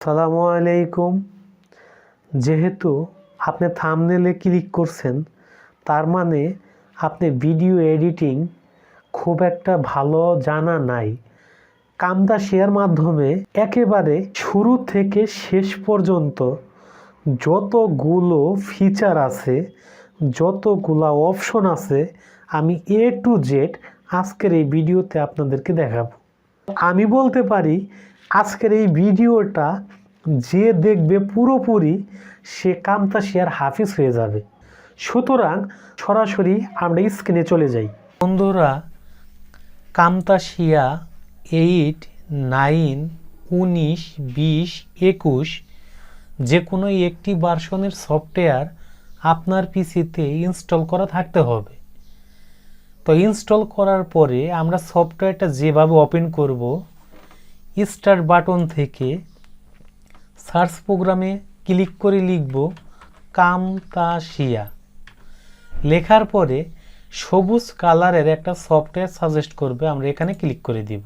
আসসালামু আলাইকুম। যেহেতু আপনি থাম্বনেলে ক্লিক করছেন, তার মানে আপনি ভিডিও এডিটিং খুব একটা ভালো জানা নাই। কামতাসিয়ার মাধ্যমে একেবারে শুরু থেকে শেষ পর্যন্ত যতগুলো ফিচার আছে, যতগুলো অপশন আছে, আমি A to Z আজকের এই ভিডিওতে আপনাদেরকে দেখাবো। আমি বলতে পারি আজকের এই ভিডিওটা যে দেখবে পুরোপুরি সে কামতাসিয়ার হাফিজ হয়ে যাবে। সুতরাং সরাসরি আমরা স্ক্রিনে চলে যাই। বন্ধুরা, কামতাসিয়া 8, 9, 19, 20, 21 যে কোনো একটি ভার্সনের সফটওয়্যার আপনার পিসিতে ইনস্টল করা থাকতে হবে। তো ইনস্টল করার পরে আমরা সফটওয়্যারটা যেভাবে ওপেন করব, স্টার্ট বাটন থেকে সার্চ প্রোগ্রামে ক্লিক করে লিখব কামতাসিয়া। লেখার পরে সবুজ কালারের একটা সফটওয়্যার সাজেস্ট করবে, আমরা এখানে ক্লিক করে দিব।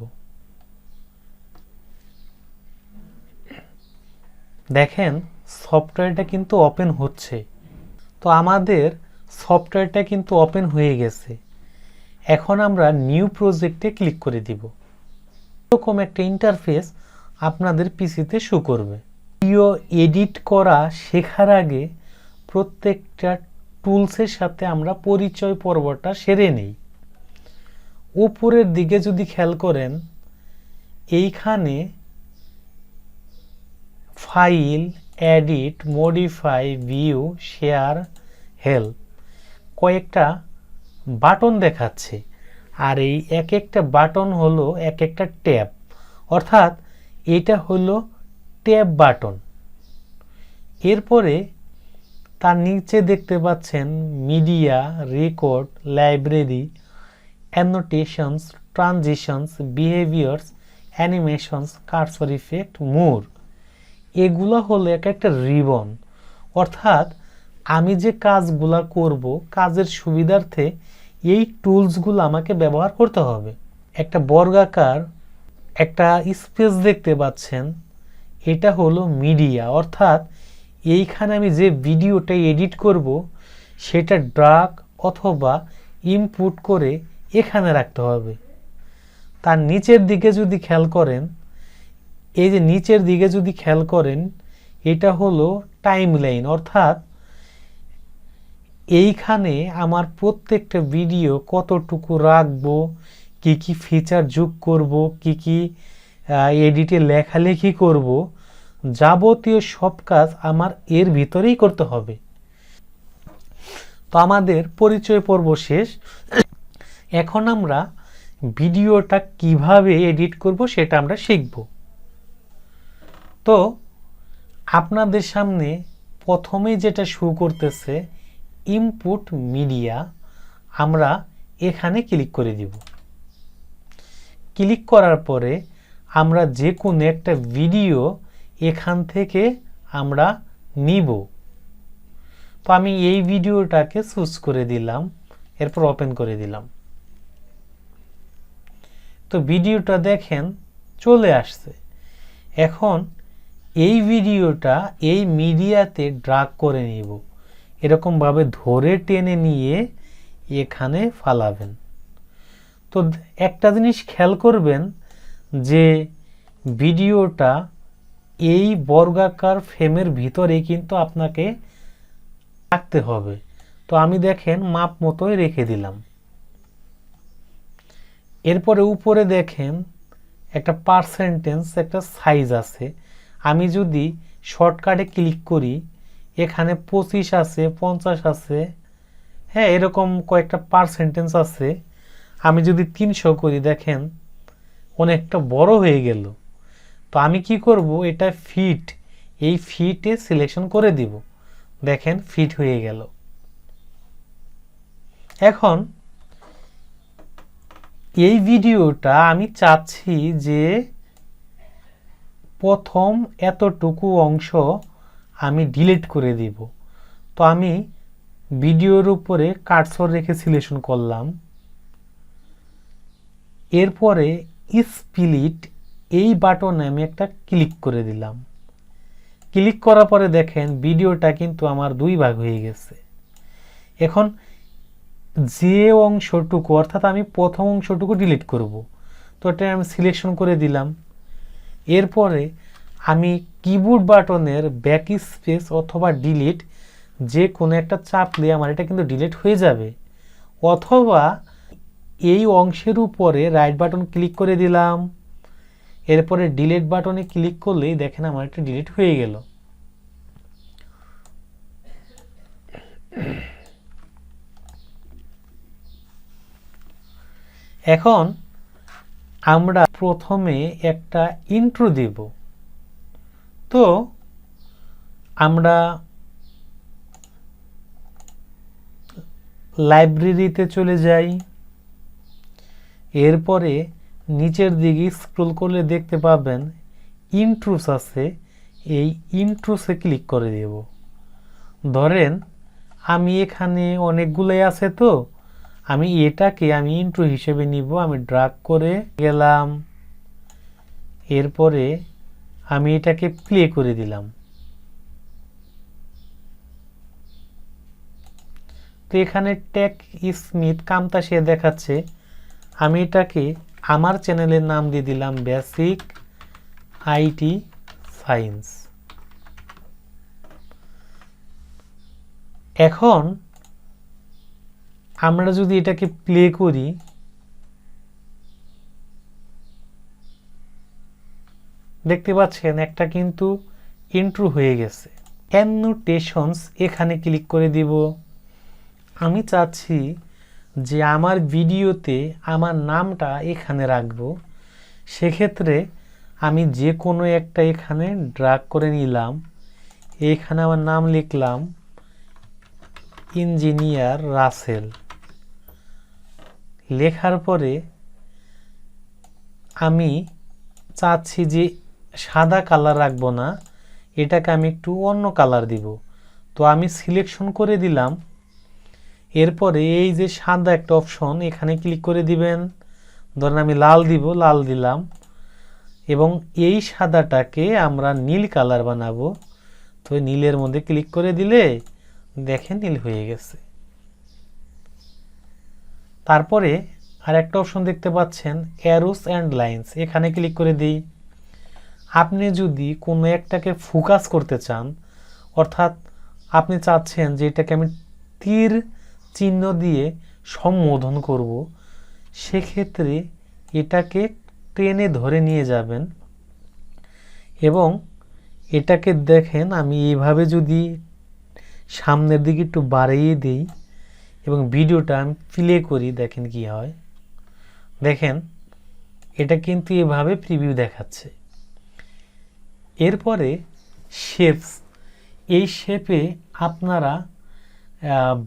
দেখেন সফটওয়্যারটা কিন্তু ওপেন হচ্ছে। তো আমাদের সফটওয়্যারটা কিন্তু ওপেন হয়ে গেছে। এখন আমরা নিউ প্রজেক্টে ক্লিক করে দিব। এরকম একটা ইন্টারফেস আপনাদের পিসিতে শো করবে। ভিডিও এডিট করা শেখার আগে প্রত্যেকটা টুলসের সাথে আমরা পরিচয় পর্বটা সেরে নেই। উপরের দিকে যদি খেয়াল করেন, এইখানে file, edit, modify, view, share, help কয়েকটা বাটন দেখাচ্ছে। আর এই এক একটা বাটন হলো এক একটা ট্যাব, অর্থাৎ এটা হলো ট্যাব বাটন। এরপরে তার নিচে দেখতে পাচ্ছেন media, record, library, annotations, transitions, behaviours, animations, cursor effect, more. এগুলো হলো এক একটা রিবন, অর্থাৎ আমি যে কাজগুলো করব কাজের সুবিধার্থে এই টুলসগুলো আমাকে ব্যবহার করতে হবে। একটা বর্গাকার একটা স্পেস দেখতে পাচ্ছেন, এটা হলো মিডিয়া, অর্থাৎ এইখানে আমি যে ভিডিওটা এডিট করব সেটা ড্রাগ অথবা ইনপুট করে এখানে রাখতে হবে। তার নিচের দিকে যদি খেয়াল করেন, এই যে নিচের দিকে যদি খেয়াল করেন, এটা হলো টাইমলাইন, অর্থাৎ এইখানে আমার প্রত্যেকটা ভিডিও কতটুকু রাখবো, কি কি ফিচার যোগ করব, কি কি এডিটে লেখালেখি করব, যাবতীয় সব কাজ আমার এর ভিতরেই করতে হবে। তো আমাদের পরিচয় পর্ব শেষ। এখন আমরা ভিডিওটা কিভাবে এডিট করব সেটা আমরা শিখব। তো আপনাদের সামনে প্রথমেই যেটা শো করতেছে ইনপুট মিডিয়া, আমরা এখানে ক্লিক করে দিব। ক্লিক করার পরে আমরা যে কোনো একটা ভিডিও এখান থেকে আমরা নিব। তো আমি এই ভিডিওটাকে চুজ করে দিলাম, এরপর ওপেন করে দিলাম। তো ভিডিওটা দেখেন চলে আসছে। এখন এই ভিডিওটা এই মিডিয়াতে ড্রাগ করে নিব, এরকমভাবে ধরে টেনে নিয়ে এখানে ফালাবেন। তো একটা জিনিস খেয়াল করবেন যে ভিডিওটা এই বর্গাকার ফ্রেমের ভিতরে কিন্তু আপনাকে রাখতে হবে। তো আমি দেখেন মাপ মতোই রেখে দিলাম। এরপরে উপরে দেখেন একটা পার্সেন্টেজ, একটা সাইজ আছে। আমি যদি শর্টকাটে ক্লিক করি, এখানে 25 আছে, 50 আছে, হ্যাঁ এরকম কয়েকটা পার্সেন্টেজ আছে। আমি যদি 300 করি, দেখেন অনেকটা বড় হয়ে গেল। তো আমি কি করব, এটা ফিট, এই ফিটে সিলেকশন করে দিব। দেখেন ফিট হয়ে গেল। এখন এই ভিডিওটা আমি চাচ্ছি যে প্রথম এতটুকু অংশ আমি ডিলিট করে দিব। তো আমি ভিডিওর উপরে কার্সর রেখে সিলেকশন করলাম। এরপরে স্প্লিট এই বাটনে আমি একটা ক্লিক করে দিলাম। ক্লিক করার পরে দেখেন ভিডিওটা কিন্তু আমার 2 ভাগ হয়ে গেছে। এখন যে অংশটুকু অর্থাৎ আমি প্রথম অংশটুকু ডিলিট করব, তো এটা আমি সিলেকশন করে দিলাম। এরপরে আমি কিবোর্ড বাটনের ব্যাক স্পেস অথবা ডিলিট যে কোনো একটা চাপলে আমার এটা কিন্তু ডিলিট হয়ে যাবে, অথবা এই অংশের উপরে রাইট বাটন ক্লিক করে দিলাম, এরপরে ডিলিট বাটনে ক্লিক করলেই দেখেন আমার এটা ডিলিট হয়ে গেল। এখন আমরা প্রথমে একটা ইন্ট্রো দেব। তো আমরা লাইব্রেরিতে চলে যাই, এরপরে নিচের দিকে স্ক্রল করলে দেখতে পাবেন ইন্ট্রোস আছে, এই ইন্ট্রোসে ক্লিক করে দেব। ধরেন আমি এখানে অনেকগুলোই আছে, তো আমি এটাকে ইন্ট্রো হিসেবে নিব। আমি ড্র্যাগ করে গেলাম, এরপরে আমি এটাকে প্লে করে দিলাম। তো এখানে টেক স্মিথ কামতাসিয়া দেখাচ্ছে, আমি এটাকে আমার চ্যানেলের নাম দিয়ে দিলাম বেসিক আইটি সায়েন্স। এখন আমরা যদি এটাকে প্লে করি, দেখতে পাচ্ছেন একটা কিন্তু ইন্ট্রো হয়ে গেছে। অ্যানোটেশনস এখানে ক্লিক করে দিব। আমি চাচ্ছি যে আমার ভিডিওতে আমার নামটা এখানে রাখবো, সেক্ষেত্রে আমি যে কোনো একটা এখানে ড্র্যাগ করে নিলাম, এখানে আমার নাম লিখলাম ইঞ্জিনিয়ার রাসেল। লেখার পরে আমি চাচ্ছি যে সাদা কালার রাখবো না, এটাকে আমি একটু অন্য কালার দিব। তো আমি সিলেকশন করে দিলাম, এরপরে এই যে সাদা একটা অপশন এখানে ক্লিক করে দিবেন। ধরেন আমি লাল দিব, লাল দিলাম, এবং এই সাদাটাকে আমরা নীল কালার বানাবো। তো নীলের মধ্যে ক্লিক করে দিলে দেখেন নীল হয়ে গেছে। তারপরে আর একটা অপশন দেখতে পাচ্ছেন অ্যারোস অ্যান্ড লাইন্স, এখানে ক্লিক করে দিই। আপনি যদি কোনো একটাকে ফোকাস করতে চান, অর্থাৎ আপনি চাচ্ছেন যে এটাকে আমি তীর চিহ্ন দিয়ে সম্বোধন করব, সেক্ষেত্রে এটাকে টেনে ধরে নিয়ে যাবেন এবং এটাকে দেখেন আমি এইভাবে যদি সামনের দিকে একটু বাড়িয়ে দিই এবং ভিডিওটা আমি প্লে করি, দেখেন কি হয়। দেখেন এটা কিন্তু এভাবে প্রিভিউ দেখাচ্ছে। এরপরে শেপস, এই শেপে আপনারা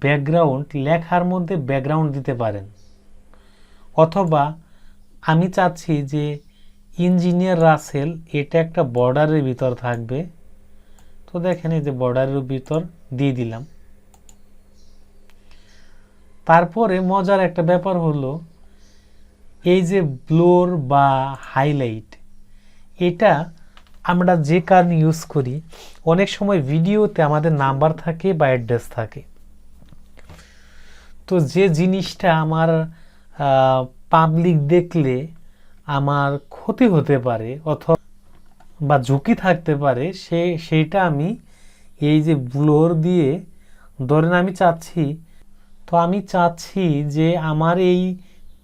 ব্যাকগ্রাউন্ড লেখার মধ্যে ব্যাকগ্রাউন্ড দিতে পারেন, অথবা আমি চাচ্ছি যে ইঞ্জিনিয়ার রাসেল এটা একটা বর্ডারের ভিতর থাকবে। তো দেখেন এই যে বর্ডারের ভিতর দিয়ে দিলাম। তারপরে মজার একটা ব্যাপার হলো এই যে ব্লোর বা হাইলাইট, এটা আমরা যে কারণে ইউজ করি, অনেক সময় ভিডিওতে আমাদের নাম্বার থাকে বা অ্যাড্রেস থাকে। তো যে জিনিসটা আমার পাবলিক দেখলে আমার ক্ষতি হতে পারে অথবা বা ঝুঁকি থাকতে পারে, সেইটা আমি এই যে ব্লোর দিয়ে, ধরেন আমি চাচ্ছি যে আমার এই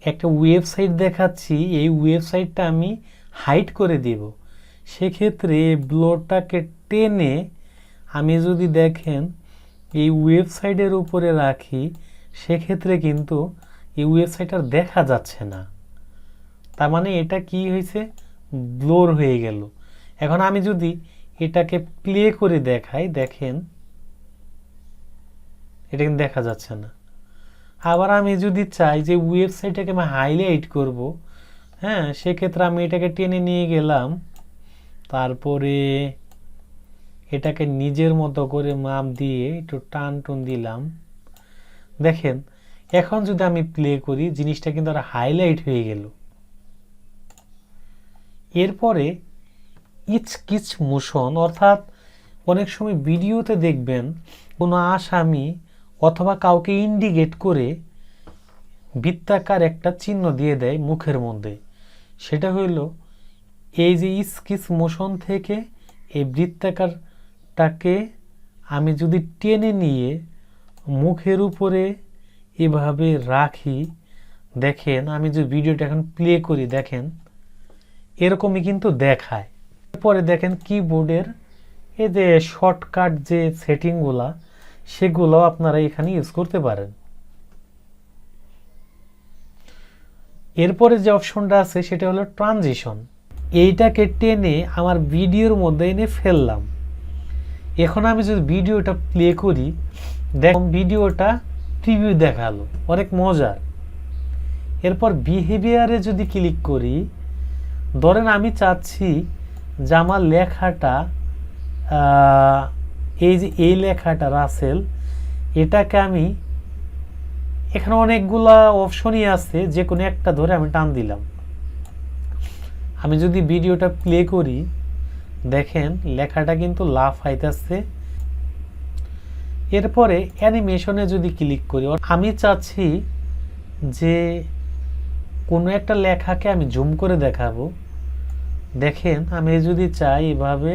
একটা ওয়েবসাইট দেখাচ্ছি, এই ওয়েবসাইটটা আমি হাইড করে দেব। সেক্ষেত্রে ব্লোরটাকে টেনে আমি যদি দেখেন এই ওয়েবসাইটের উপরে রাখি, সেক্ষেত্রে কিন্তু এই ওয়েবসাইট আর দেখা যাচ্ছে না। তার মানে এটা কি হয়েছে, ব্লোর হয়ে গেল। এখন আমি যদি এটাকে প্লে করে দেখাই, দেখেন এটা কিন্তু দেখা যাচ্ছে না। আবার আমি যদি চাই যে ওয়েবসাইটটাকে আমি হাইলাইট করব, হ্যাঁ, সেক্ষেত্রে আমি এটাকে টেনে নিয়ে গেলাম, তারপরে এটাকে নিজের মতো করে মাপ দিয়ে একটু টান টুন দিলাম। দেখেন এখন যদি আমি প্লে করি, জিনিসটা কিন্তু আর হাইলাইট হয়ে গেল। এরপরে ইচ কিচ মোশন, অর্থাৎ অনেক সময় ভিডিওতে দেখবেন কোনো আসামি অথবা কাউকে ইন্ডিকেট করে বৃত্তাকার একটা চিহ্ন দিয়ে দেয় মুখের মধ্যে। সেটা হইল এই যে স্কেচ মোশন থেকে এই বৃত্তাকারটাকে আমি যদি টেনে নিয়ে মুখের উপরে এভাবে রাখি, দেখেন আমি যে ভিডিওটা এখন প্লে করি, দেখেন এরকমই কিন্তু দেখায়। এরপরে দেখেন কিবোর্ডের এই যে শর্টকাট যে সেটিংগুলা, সেগুলো আপনারা এখানে ইউজ করতে পারেন। এরপরে যে অপশনটা আছে সেটা হলো ট্রানজিশন। এইটাকে টেনে আমার ভিডিওর মধ্যে এনে ফেললাম। এখন আমি যদি ভিডিওটা প্লে করি, দেখুন ভিডিওটা প্রিভিউ দেখালো, অনেক মজার। এরপর বিহেভিয়ারে যদি ক্লিক করি, ধরেন আমি চাচ্ছি যে আমার লেখাটা এই যে এই লেখাটা রাসেল, এটাকে আমি এখানে অনেকগুলা অপশনই আছে, যে কোনো একটা ধরে আমি টান দিলাম। আমি যদি ভিডিওটা প্লে করি, দেখেন লেখাটা কিন্তু লাফ আইতেছে। এরপরে অ্যানিমেশনে যদি ক্লিক করি, আমি চাচ্ছি যে কোনো একটা লেখাকে আমি জুম করে দেখাবো। দেখেন আমি যদি চাই এভাবে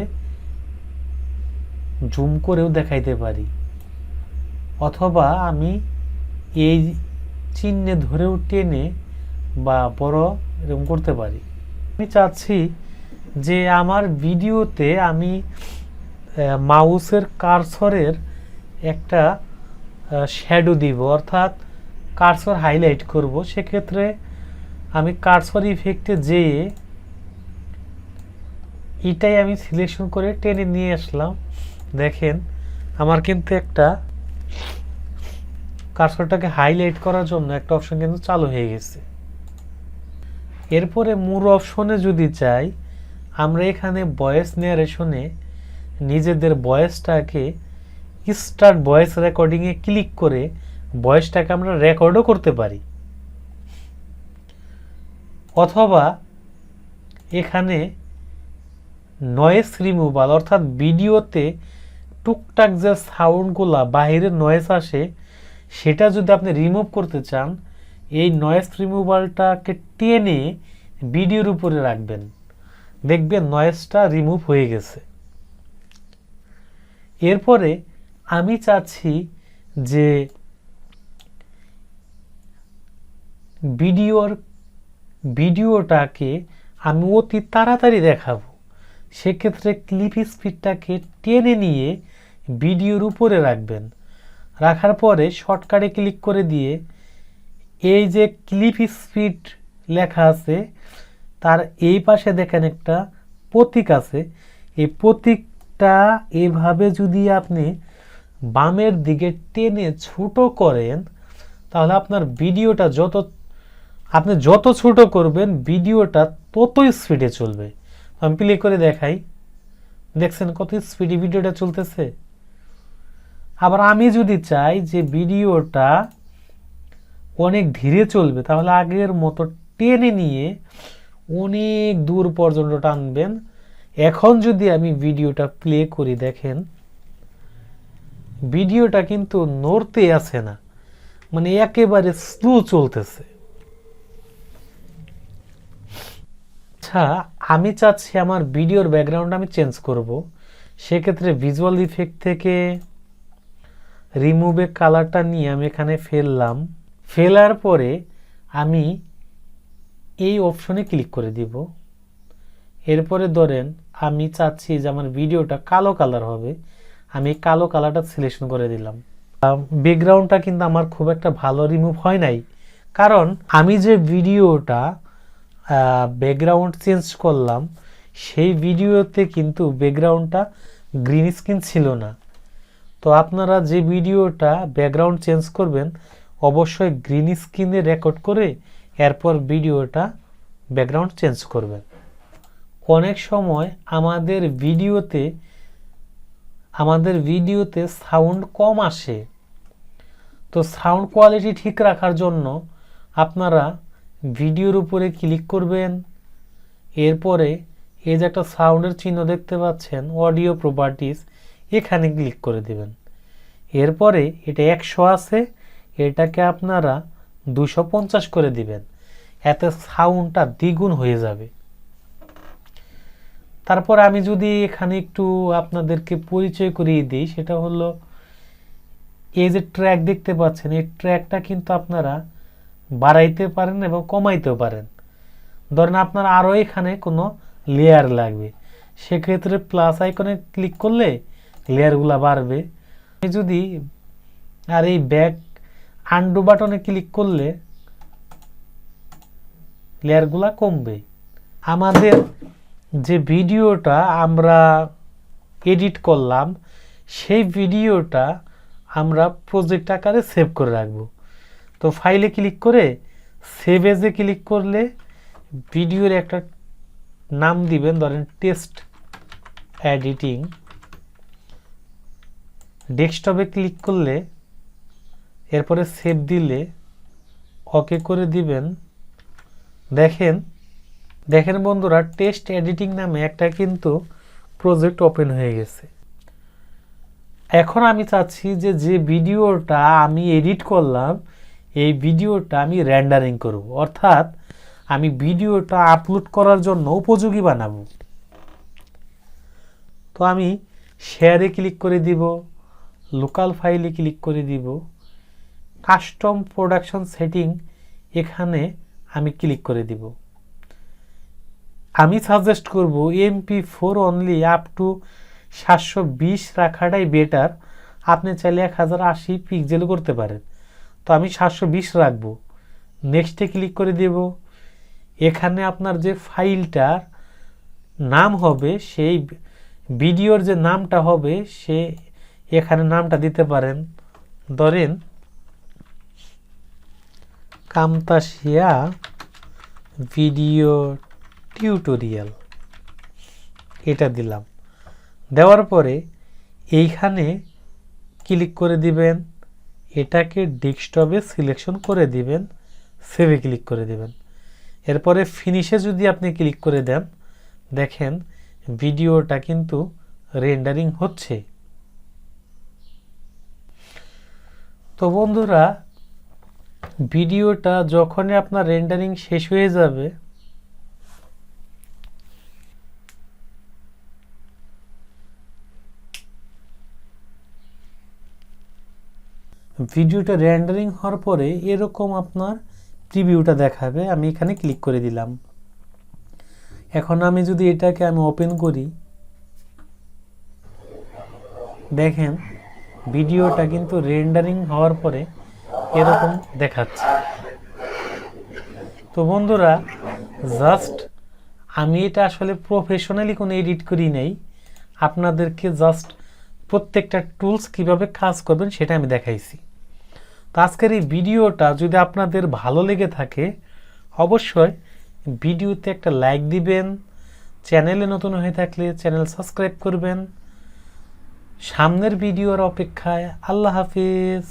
জুম করেও দেখাইতে পারি, অথবা আমি এই চিহ্নে ধরেও টেনে বা বড় এরকম করতে পারি। আমি চাচ্ছি যে আমার ভিডিওতে আমি মাউসের কার্সরের একটা শ্যাডো দিব, অর্থাৎ কার্সর হাইলাইট করব। সেক্ষেত্রে আমি কার্সর ইফেক্টে যেয়ে এটাই আমি সিলেকশন করে টেনে নিয়ে আসলাম। দেখেন আমার কিন্তু একটা কার্সরটাকে হাইলাইট করার জন্য একটা অপশন কিন্তু চালু হয়ে গেছে। এরপরে মোর অপশনে যদি চাই, আমরা এখানে ভয়েস ন্যারেশনে নিজেদের ভয়েসটাকে স্টার্ট ভয়েস রেকর্ডিংয়ে ক্লিক করে ভয়েসটাকে আমরা রেকর্ডও করতে পারি, অথবা এখানে নয়েজ রিমুভাল, অর্থাৎ ভিডিওতে টুকটাক যে সাউন্ডগুলা বাহিরের নয়েজ আসে, সেটা যদি আপনি রিমুভ করতে চান, এই নয়েজ রিমুভালটাকে টেনে ভিডিওর উপরে রাখবেন, দেখবেন নয়েজটা রিমুভ হয়ে গেছে। এরপরে আমি চাচ্ছি যে ভিডিওটাকে আমি অতি তাড়াতাড়ি দেখাবো, সেক্ষেত্রে ক্লিপ স্পিডটাকে টেনে নিয়ে ভিডিওর উপরে রাখবেন। রাখার পরে শর্টকাটে ক্লিক করে দিয়ে এই যে ক্লিপ স্পিড লেখা আছে, তার এই পাশে দেখেন একটা প্রতীক আছে, এই প্রতীকটা এভাবে যদি আপনি বামের দিকে টেনে ছোট করেন, তাহলে আপনার ভিডিওটা আপনি যত ছোট করবেন ভিডিওটা তত স্পিডে চলবে। আমি প্লে করে দেখাই, দেখছেন কত স্পিডে ভিডিওটা চলতেছে। আবার আমি যদি চাই যে ভিডিওটা অনেক ধীরে চলবে, তাহলে আগের মতো টেনে নিয়ে অনেক দূর পর্যন্ত টানবেন। এখন যদি আমি ভিডিওটা প্লে করি, দেখেন ভিডিওটা কিন্তু নড়তে আছে না, মানে একেবারে স্লো চলতেছে। আচ্ছা, আমি চাচ্ছি আমার ভিডিওর ব্যাকগ্রাউন্ড আমি চেঞ্জ করব, সেক্ষেত্রে ভিজুয়াল ইফেক্ট থেকে রিমুভে কালারটা নিয়ে আমি এখানে ফেললাম। ফেলার পরে আমি এই অপশনে ক্লিক করে দিব। এরপরে ধরেন আমি চাচ্ছি যে আমার ভিডিওটা কালো কালার হবে, আমি কালো কালারটা সিলেকশন করে দিলাম। ব্যাকগ্রাউন্ডটা কিন্তু আমার খুব একটা ভালো রিমুভ হয় নাই, কারণ আমি যে ভিডিওটা ব্যাকগ্রাউন্ড চেঞ্জ করলাম, সেই ভিডিওতে কিন্তু ব্যাকগ্রাউন্ডটা গ্রিন স্ক্রিন ছিল না। তো আপনারা যে ভিডিওটা ব্যাকগ্রাউন্ড চেঞ্জ করবেন, অবশ্যই গ্রিন স্ক্রিনে রেকর্ড করে এরপর ভিডিওটা ব্যাকগ্রাউন্ড চেঞ্জ করবেন। অনেক সময় আমাদের ভিডিওতে সাউন্ড কম আসে, তো সাউন্ড কোয়ালিটি ঠিক রাখার জন্য আপনারা ভিডিওর উপরে ক্লিক করবেন। এরপরে এই যে একটা সাউন্ডের চিহ্ন দেখতে পাচ্ছেন, অডিও প্রপার্টিজ, এখানে ক্লিক করে দিবেন। এরপরে এটা 100 আছে, এটাকে আপনারা 250 করে দিবেন, এতে সাউন্ডটা দ্বিগুণ হয়ে যাবে। তারপর আমি যদি এখানে একটু আপনাদেরকে পরিচয় করিয়ে দিই, সেটা হলো এই যে ট্র্যাক দেখতে পাচ্ছেন, এই ট্র্যাকটা কিন্তু আপনারা বাড়াইতে পারেন এবং কমাইতেও পারেন। ধরেন আপনার আরও এখানে কোনো লেয়ার লাগবে, সেক্ষেত্রে প্লাস আইকনে ক্লিক করলে লেয়ারগুলো বাড়বে। যদি আর এই ব্যাক আন্ডু বাটনে ক্লিক করলে লেয়ারগুলা কমবে। আমাদের যে ভিডিওটা আমরা এডিট করলাম, সেই ভিডিওটা আমরা প্রজেক্ট আকারে সেভ করে রাখবো। তো ফাইলে ক্লিক করে সেভ এজে ক্লিক করলে ভিডিওর একটা নাম দিবেন, ধরেন টেস্ট এডিটিং। ডেস্কটপে ক্লিক করলে এরপরে সেভ দিলে ওকে করে দিবেন। দেখেন বন্ধুরা, টেস্ট এডিটিং নামে একটা কিন্তু প্রজেক্ট ওপেন হয়ে গেছে। এখন আমি চাচ্ছি যে ভিডিওটা আমি এডিট করলাম, এই ভিডিওটা আমি রেন্ডারিং করব, অর্থাৎ আমি ভিডিওটা আপলোড করার জন্য উপযোগী বানাবো। তো আমি শেয়ারে ক্লিক করে দিব, লোকাল ফাইলে ক্লিক করে দিব, কাস্টম প্রোডাকশন সেটিং এখানে আমি ক্লিক করে দিব। আমি সাজেস্ট করব MP4 অনলি আপ টু 720 রাখাটাই বেটার। আপনি চাইলে 1080 পিক্সেল করতে পারেন, তো আমি 720 রাখবো। নেক্সটে ক্লিক করে দেব। এখানে আপনার যে ফাইলটার নাম হবে, সেই ভিডিওর যে নামটা হবে, সে এখানে নামটা দিতে পারেন। ধরেন কামতাসিয়া ভিডিও টিউটোরিয়াল, এটা দিলাম। দেওয়ার পরে এইখানে ক্লিক করে দিবেন, এটাকে ডেস্কটপে সিলেকশন করে দিবেন, সেভে ক্লিক করে দিবেন। এরপরে ফিনিশে যদি আপনি ক্লিক করে দেন, দেখেন ভিডিওটা কিন্তু রেন্ডারিং হচ্ছে। তো বন্ধুরা, ভিডিওটা যখনই আপনার রেন্ডারিং শেষ হয়ে যাবে, ভিডিওটা রেন্ডারিং হওয়ার পরে এরকম আপনার প্রিভিউটা দেখাবে। আমি এখানে ক্লিক করে দিলাম। এখন আমি যদি এটাকে ওপেন করি, দেখেন ভিডিওটা কিন্তু রেন্ডারিং হওয়ার পরে এরকম দেখাচ্ছে। তো বন্ধুরা, জাস্ট আমি এটা আসলে প্রফেশনালি কোনো এডিট করি নাই, আপনাদেরকে জাস্ট প্রত্যেকটা টুলস কিভাবে কাজ করবেন সেটা আমি দেখাইছি। তো আজকের এই ভিডিওটা যদি আপনাদের ভালো লেগে থাকে, অবশ্যই ভিডিওতে একটা লাইক দিবেন, চ্যানেলে নতুন হয়ে থাকলে চ্যানেল সাবস্ক্রাইব করবেন। সামনের ভিডিওর অপেক্ষায়। আল্লাহ হাফিজ।